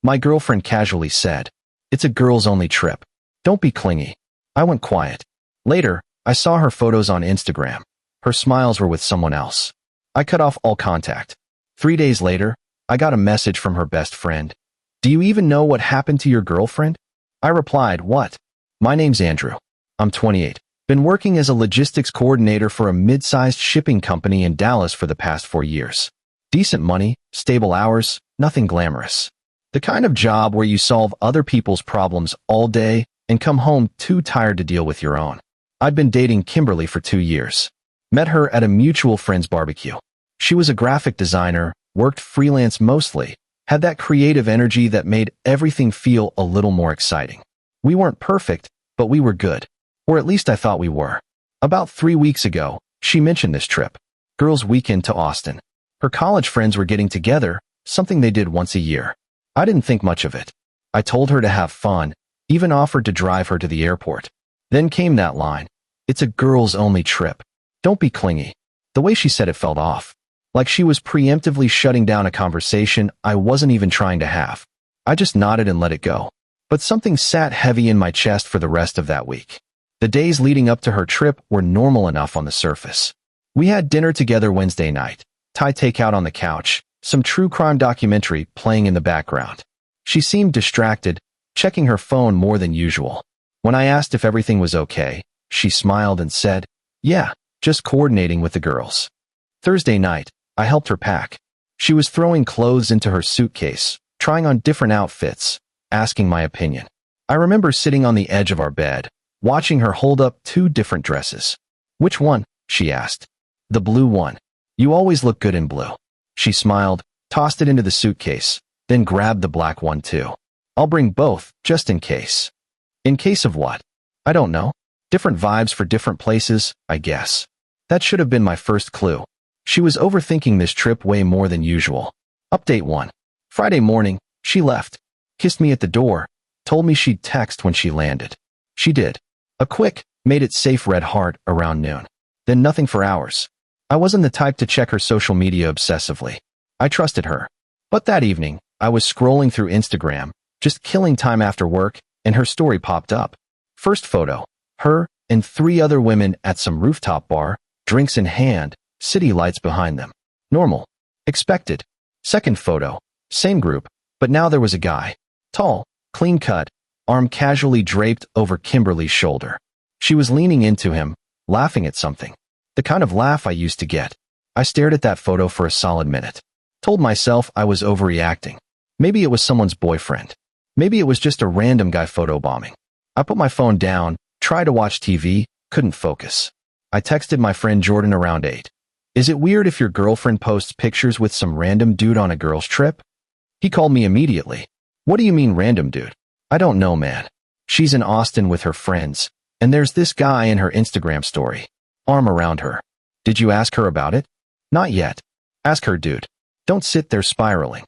My girlfriend casually said, "It's a girls-only trip. Don't be clingy." I went quiet. Later, I saw her photos on Instagram. Her smiles were with someone else. I cut off all contact. 3 days later, I got a message from her best friend. "Do you even know what happened to your girlfriend?" I replied, "What?" "My name's Andrew. I'm 28. Been working as a logistics coordinator for a mid-sized shipping company in Dallas for the past 4 years. Decent money, stable hours, nothing glamorous. The kind of job where you solve other people's problems all day and come home too tired to deal with your own." I'd been dating Kimberly for 2 years. Met her at a mutual friend's barbecue. She was a graphic designer, worked freelance mostly, had that creative energy that made everything feel a little more exciting. We weren't perfect, but we were good. Or at least I thought we were. About 3 weeks ago, she mentioned this trip. Girls' weekend to Austin. Her college friends were getting together, something they did once a year. I didn't think much of it. I told her to have fun, even offered to drive her to the airport. Then came that line, "It's a girls-only trip. Don't be clingy." The way she said it felt off. Like she was preemptively shutting down a conversation I wasn't even trying to have. I just nodded and let it go. But something sat heavy in my chest for the rest of that week. The days leading up to her trip were normal enough on the surface. We had dinner together Wednesday night, Thai takeout on the couch, some true crime documentary playing in the background. She seemed distracted, checking her phone more than usual. When I asked if everything was okay, she smiled and said, "Yeah, just coordinating with the girls." Thursday night, I helped her pack. She was throwing clothes into her suitcase, trying on different outfits, asking my opinion. I remember sitting on the edge of our bed, watching her hold up 2 different dresses. "Which one?" she asked. "The blue one. You always look good in blue." She smiled, tossed it into the suitcase, then grabbed the black one too. "I'll bring both, just in case." In case of what? I don't know. Different vibes for different places, I guess. That should have been my first clue. She was overthinking this trip way more than usual. Update 1. Friday morning, she left. Kissed me at the door, told me she'd text when she landed. She did. A quick, made it safe red heart around noon. Then nothing for hours. I wasn't the type to check her social media obsessively. I trusted her. But that evening, I was scrolling through Instagram, just killing time after work, and her story popped up. First photo, her and 3 other women at some rooftop bar, drinks in hand, city lights behind them. Normal. Expected. Second photo, same group, but now there was a guy. Tall, clean cut, arm casually draped over Kimberly's shoulder. She was leaning into him, laughing at something. The kind of laugh I used to get. I stared at that photo for a solid minute. Told myself I was overreacting. Maybe it was someone's boyfriend. Maybe it was just a random guy photobombing. I put my phone down, tried to watch TV, couldn't focus. I texted my friend Jordan around 8. "Is it weird if your girlfriend posts pictures with some random dude on a girl's trip?" He called me immediately. "What do you mean random dude?" "I don't know, man. She's in Austin with her friends, and there's this guy in her Instagram story. Arm around her. Did you ask her about it?" "Not yet." "Ask her, dude. Don't sit there spiraling."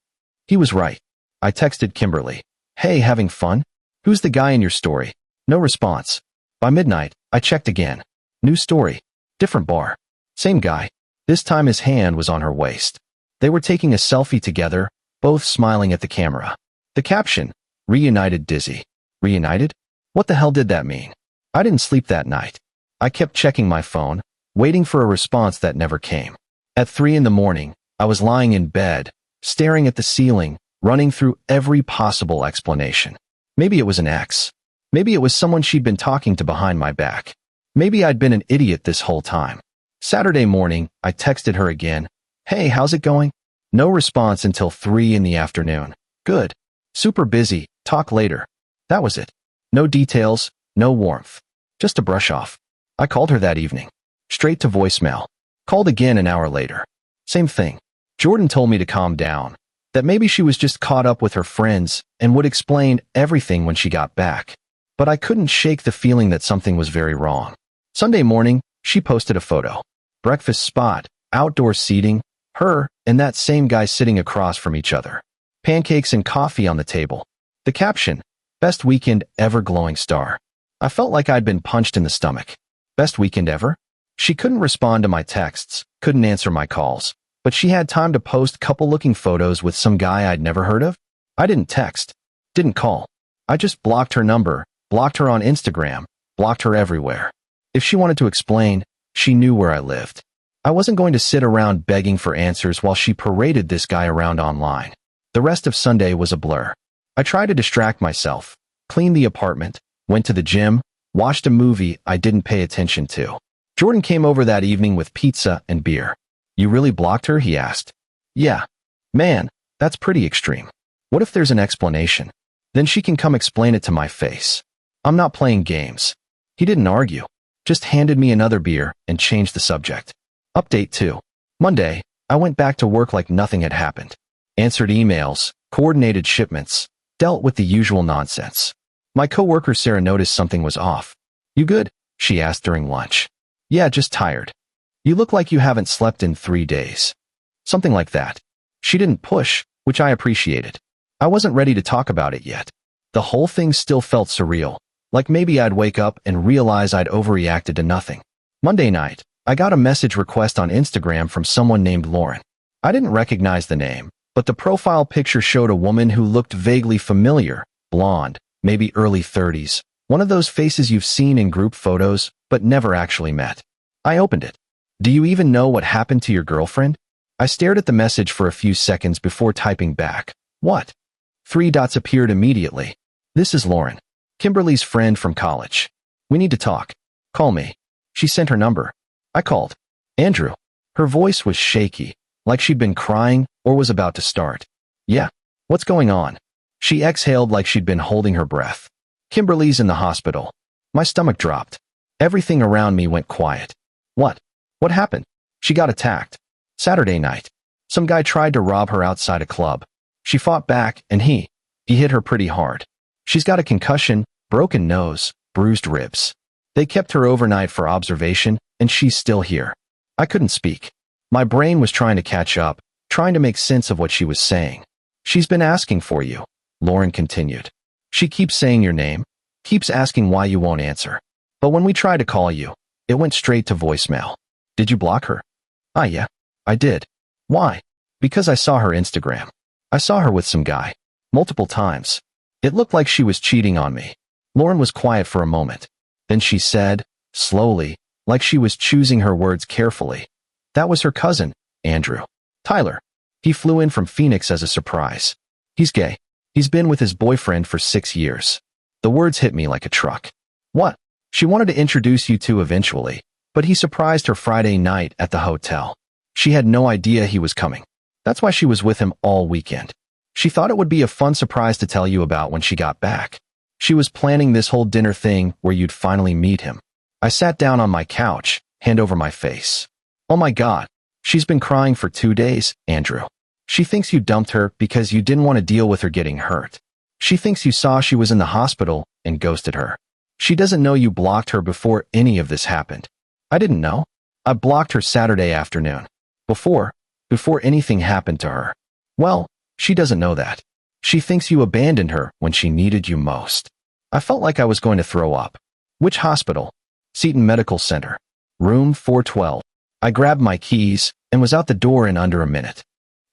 He was right. I texted Kimberly. "Hey, having fun? Who's the guy in your story?" No response. By midnight, I checked again. New story. Different bar. Same guy. This time his hand was on her waist. They were taking a selfie together, both smiling at the camera. The caption, "Reunited dizzy." Reunited? What the hell did that mean? I didn't sleep that night. I kept checking my phone, waiting for a response that never came. At 3 in the morning, I was lying in bed, staring at the ceiling, running through every possible explanation. Maybe it was an ex. Maybe it was someone she'd been talking to behind my back. Maybe I'd been an idiot this whole time. Saturday morning, I texted her again. "Hey, how's it going?" No response until 3 in the afternoon. "Good. Super busy. Talk later." That was it. No details, no warmth. Just a brush off. I called her that evening. Straight to voicemail. Called again an hour later. Same thing. Jordan told me to calm down. That maybe she was just caught up with her friends and would explain everything when she got back. But I couldn't shake the feeling that something was very wrong. Sunday morning, she posted a photo. Breakfast spot, outdoor seating, her and that same guy sitting across from each other. Pancakes and coffee on the table. The caption, "Best weekend ever glowing star." I felt like I'd been punched in the stomach. Best weekend ever? She couldn't respond to my texts, couldn't answer my calls, but she had time to post couple-looking photos with some guy I'd never heard of? I didn't text, didn't call. I just blocked her number, blocked her on Instagram, blocked her everywhere. If she wanted to explain, she knew where I lived. I wasn't going to sit around begging for answers while she paraded this guy around online. The rest of Sunday was a blur. I tried to distract myself, cleaned the apartment, went to the gym, watched a movie I didn't pay attention to. Jordan came over that evening with pizza and beer. You really blocked her? He asked. Yeah. Man, that's pretty extreme. What if there's an explanation? Then she can come explain it to my face. I'm not playing games. He didn't argue, just handed me another beer and changed the subject. Update 2. Monday, I went back to work like nothing had happened. Answered emails, coordinated shipments, dealt with the usual nonsense. My coworker Sarah noticed something was off. You good? She asked during lunch. Yeah, just tired. You look like you haven't slept in 3 days. Something like that. She didn't push, which I appreciated. I wasn't ready to talk about it yet. The whole thing still felt surreal, like maybe I'd wake up and realize I'd overreacted to nothing. Monday night, I got a message request on Instagram from someone named Lauren. I didn't recognize the name, but the profile picture showed a woman who looked vaguely familiar, blonde, maybe early 30s, one of those faces you've seen in group photos, but never actually met. I opened it. Do you even know what happened to your girlfriend? I stared at the message for a few seconds before typing back. What? 3 dots appeared immediately. This is Lauren, Kimberly's friend from college. We need to talk. Call me. She sent her number. I called. Andrew. Her voice was shaky, like she'd been crying or was about to start. Yeah. What's going on? She exhaled like she'd been holding her breath. Kimberly's in the hospital. My stomach dropped. Everything around me went quiet. What? What happened? She got attacked. Saturday night. Some guy tried to rob her outside a club. She fought back, and he hit her pretty hard. She's got a concussion, broken nose, bruised ribs. They kept her overnight for observation, and she's still here. I couldn't speak. My brain was trying to catch up, trying to make sense of what she was saying. She's been asking for you, Lauren continued. She keeps saying your name, keeps asking why you won't answer. But when we tried to call you, it went straight to voicemail. Did you block her? Yeah, I did. Why? Because I saw her Instagram. I saw her with some guy. Multiple times. It looked like she was cheating on me. Lauren was quiet for a moment. Then she said, slowly, like she was choosing her words carefully. That was her cousin, Andrew. Tyler. He flew in from Phoenix as a surprise. He's gay. He's been with his boyfriend for 6 years. The words hit me like a truck. What? She wanted to introduce you two eventually, but he surprised her Friday night at the hotel. She had no idea he was coming. That's why she was with him all weekend. She thought it would be a fun surprise to tell you about when she got back. She was planning this whole dinner thing where you'd finally meet him. I sat down on my couch, hand over my face. Oh my God, she's been crying for 2 days, Andrew. She thinks you dumped her because you didn't want to deal with her getting hurt. She thinks you saw she was in the hospital and ghosted her. She doesn't know you blocked her before any of this happened. I didn't know. I blocked her Saturday afternoon. Before anything happened to her. Well, she doesn't know that. She thinks you abandoned her when she needed you most. I felt like I was going to throw up. Which hospital? Seton Medical Center. Room 412. I grabbed my keys and was out the door in under a minute.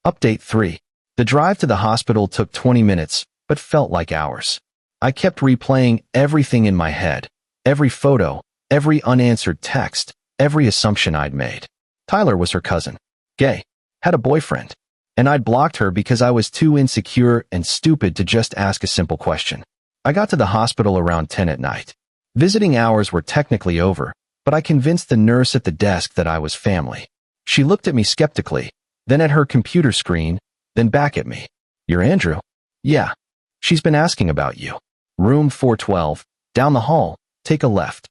Update 3. The drive to the hospital took 20 minutes, but felt like hours. I kept replaying everything in my head. Every photo, every unanswered text, every assumption I'd made. Tyler was her cousin. Gay. Had a boyfriend. And I'd blocked her because I was too insecure and stupid to just ask a simple question. I got to the hospital around 10 at night. Visiting hours were technically over, but I convinced the nurse at the desk that I was family. She looked at me skeptically, then at her computer screen, then back at me. You're Andrew? Yeah. She's been asking about you. Room 412, down the hall, take a left.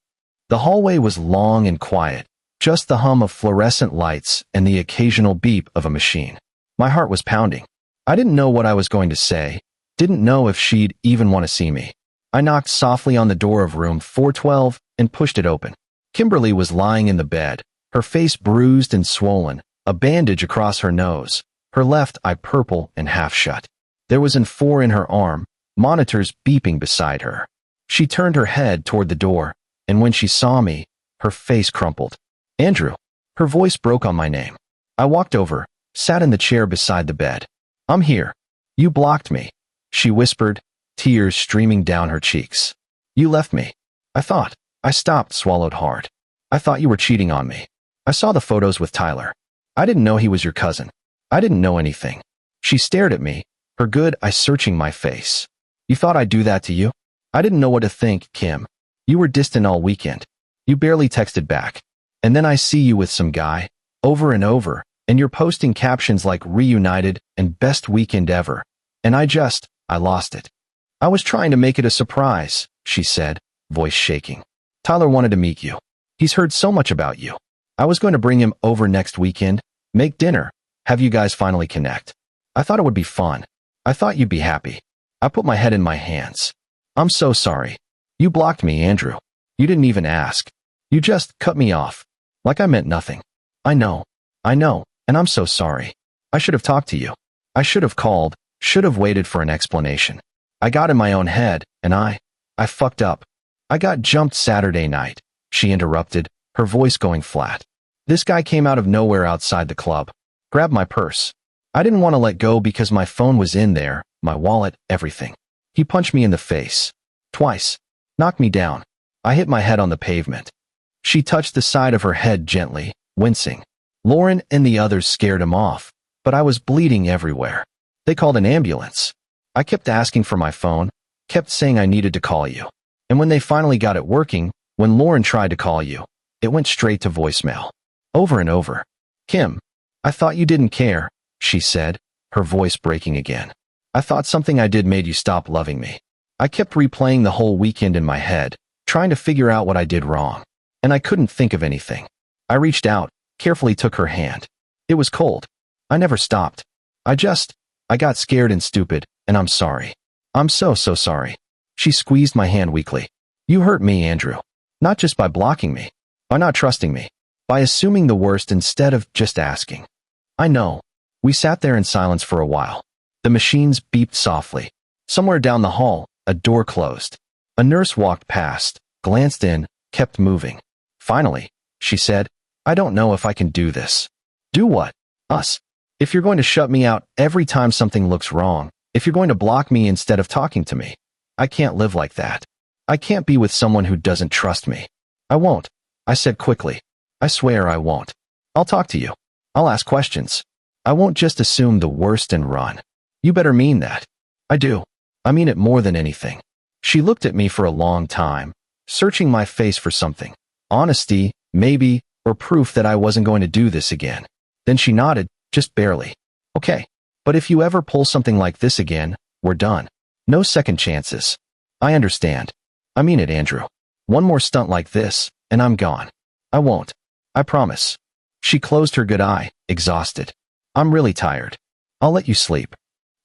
The hallway was long and quiet, just the hum of fluorescent lights and the occasional beep of a machine. My heart was pounding. I didn't know what I was going to say, didn't know if she'd even want to see me. I knocked softly on the door of room 412 and pushed it open. Kimberly was lying in the bed, her face bruised and swollen, a bandage across her nose, her left eye purple and half shut. There was an 4 in her arm, monitors beeping beside her. She turned her head toward the door, and when she saw me, her face crumpled. Andrew. Her voice broke on my name. I walked over, sat in the chair beside the bed. I'm here. You blocked me. she whispered, tears streaming down her cheeks. You left me. I thought. I stopped, swallowed hard. I thought you were cheating on me. I saw the photos with Tyler. I didn't know he was your cousin. I didn't know anything. She stared at me, her good eyes searching my face. You thought I'd do that to you? I didn't know what to think, Kim. You were distant all weekend. You barely texted back. And then I see you with some guy, over and over, and you're posting captions like reunited and best weekend ever. And I lost it. I was trying to make it a surprise, she said, voice shaking. Tyler wanted to meet you. He's heard so much about you. I was going to bring him over next weekend, make dinner, have you guys finally connect. I thought it would be fun. I thought you'd be happy. I put my head in my hands. I'm so sorry. You blocked me, Andrew. You didn't even ask. You just cut me off. Like I meant nothing. I know, and I'm so sorry. I should have talked to you. I should have called, should have waited for an explanation. I got in my own head, and I fucked up. I got jumped Saturday night, she interrupted, her voice going flat. This guy came out of nowhere outside the club, grabbed my purse. I didn't want to let go because my phone was in there, my wallet, everything. He punched me in the face. Twice. Knocked me down. I hit my head on the pavement. She touched the side of her head gently, wincing. Lauren and the others scared him off, but I was bleeding everywhere. They called an ambulance. I kept asking for my phone, kept saying I needed to call you. And when they finally got it working, when Lauren tried to call you, it went straight to voicemail. Over and over. Kim, I thought you didn't care, she said, her voice breaking again. I thought something I did made you stop loving me. I kept replaying the whole weekend in my head, trying to figure out what I did wrong. And I couldn't think of anything. I reached out, carefully took her hand. It was cold. I never stopped. I got scared and stupid, and I'm sorry. I'm so sorry. She squeezed my hand weakly. You hurt me, Andrew. Not just by blocking me, by not trusting me, by assuming the worst instead of just asking. I know. We sat there in silence for a while. The machines beeped softly. Somewhere down the hall, a door closed. A nurse walked past, glanced in, kept moving. Finally, she said, I don't know if I can do this. Do what? Us. If you're going to shut me out every time something looks wrong, if you're going to block me instead of talking to me, I can't live like that. I can't be with someone who doesn't trust me. I won't, I said quickly. I swear I won't. I'll talk to you. I'll ask questions. I won't just assume the worst and run. You better mean that. I do. I mean it more than anything. She looked at me for a long time, searching my face for something. Honesty, maybe, or proof that I wasn't going to do this again. Then she nodded, just barely. Okay, but if you ever pull something like this again, we're done. No second chances. I understand. I mean it, Andrew. One more stunt like this, and I'm gone. I won't. I promise. She closed her good eye, exhausted. I'm really tired. I'll let you sleep.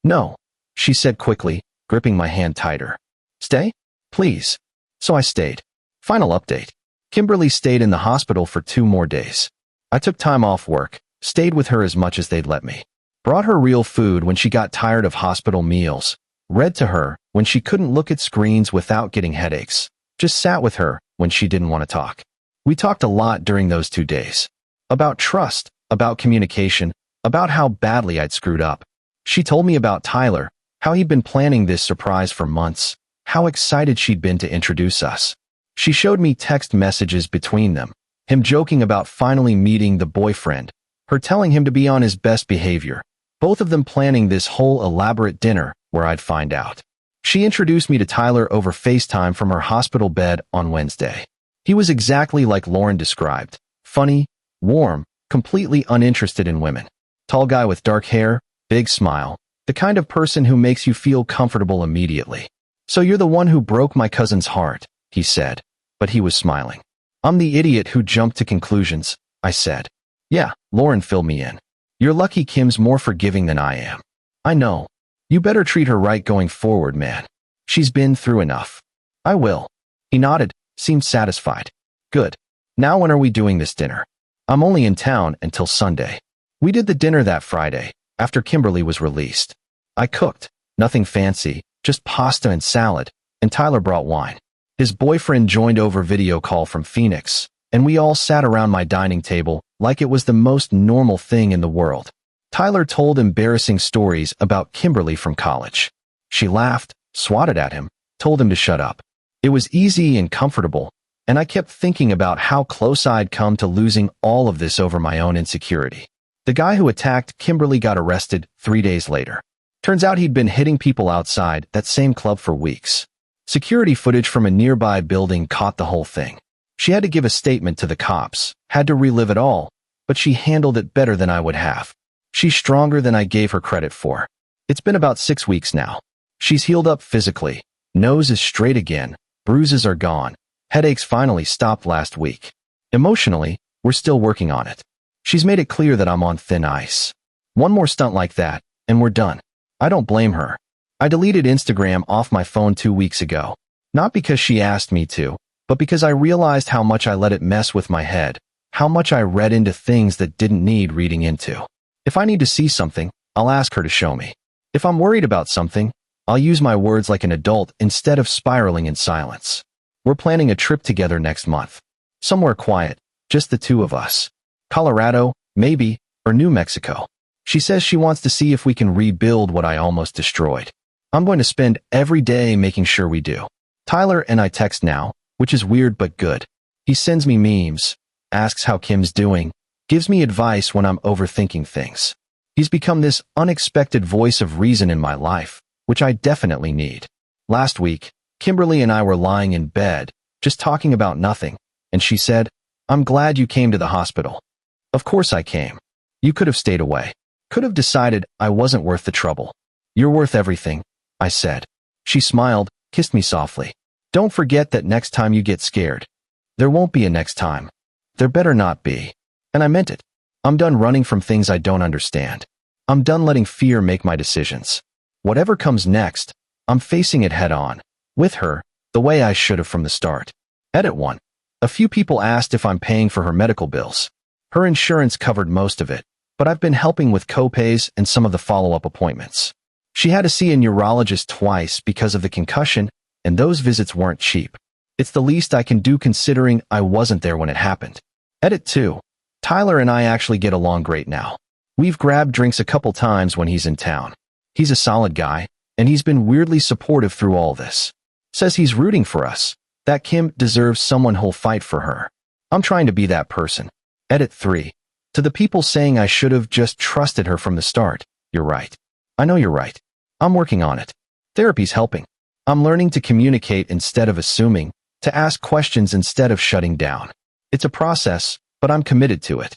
No, she said quickly, gripping my hand tighter. Stay? Please. So I stayed. Final update. Kimberly stayed in the hospital for 2 more days. I took time off work, stayed with her as much as they'd let me. Brought her real food when she got tired of hospital meals. Read to her when she couldn't look at screens without getting headaches. Just sat with her when she didn't want to talk. We talked a lot during those 2 days. About trust, about communication, about how badly I'd screwed up. She told me about Tyler, how he'd been planning this surprise for months, how excited she'd been to introduce us. She showed me text messages between them, him joking about finally meeting the boyfriend, her telling him to be on his best behavior, both of them planning this whole elaborate dinner where I'd find out. She introduced me to Tyler over FaceTime from her hospital bed on Wednesday. He was exactly like Lauren described, funny, warm, completely uninterested in women. Tall guy with dark hair, big smile, the kind of person who makes you feel comfortable immediately. So you're the one who broke my cousin's heart, he said. But he was smiling. I'm the idiot who jumped to conclusions, I said. Yeah, Lauren filled me in. You're lucky Kim's more forgiving than I am. I know. You better treat her right going forward, man. She's been through enough. I will. He nodded, seemed satisfied. Good. Now when are we doing this dinner? I'm only in town until Sunday. We did the dinner that Friday, after Kimberly was released. I cooked, nothing fancy, just pasta and salad, and Tyler brought wine. His boyfriend joined over video call from Phoenix, and we all sat around my dining table like it was the most normal thing in the world. Tyler told embarrassing stories about Kimberly from college. She laughed, swatted at him, told him to shut up. It was easy and comfortable, and I kept thinking about how close I'd come to losing all of this over my own insecurity. The guy who attacked Kimberly got arrested 3 days later. Turns out he'd been hitting people outside that same club for weeks. Security footage from a nearby building caught the whole thing. She had to give a statement to the cops, had to relive it all, but she handled it better than I would have. She's stronger than I gave her credit for. It's been about 6 weeks now. She's healed up physically. Nose is straight again. Bruises are gone. Headaches finally stopped last week. Emotionally, we're still working on it. She's made it clear that I'm on thin ice. One more stunt like that, and we're done. I don't blame her. I deleted Instagram off my phone 2 weeks ago. Not because she asked me to, but because I realized how much I let it mess with my head, how much I read into things that didn't need reading into. If I need to see something, I'll ask her to show me. If I'm worried about something, I'll use my words like an adult instead of spiraling in silence. We're planning a trip together next month. Somewhere quiet, just the two of us. Colorado, maybe, or New Mexico. She says she wants to see if we can rebuild what I almost destroyed. I'm going to spend every day making sure we do. Tyler and I text now, which is weird but good. He sends me memes, asks how Kim's doing, gives me advice when I'm overthinking things. He's become this unexpected voice of reason in my life, which I definitely need. Last week, Kimberly and I were lying in bed, just talking about nothing, and she said, "I'm glad you came to the hospital." Of course I came. You could have stayed away. Could have decided I wasn't worth the trouble. "You're worth everything," I said. She smiled, kissed me softly. "Don't forget that next time you get scared. There won't be a next time. There better not be." And I meant it. I'm done running from things I don't understand. I'm done letting fear make my decisions. Whatever comes next, I'm facing it head on, with her, the way I should have from the start. Edit 1. A few people asked if I'm paying for her medical bills. Her insurance covered most of it, but I've been helping with co-pays and some of the follow-up appointments. She had to see a neurologist twice because of the concussion, and those visits weren't cheap. It's the least I can do considering I wasn't there when it happened. Edit 2. Tyler and I actually get along great now. We've grabbed drinks a couple times when he's in town. He's a solid guy, and he's been weirdly supportive through all this. Says he's rooting for us, that Kim deserves someone who'll fight for her. I'm trying to be that person. Edit 3. To the people saying I should have just trusted her from the start, you're right. I know you're right. I'm working on it. Therapy's helping. I'm learning to communicate instead of assuming, to ask questions instead of shutting down. It's a process, but I'm committed to it.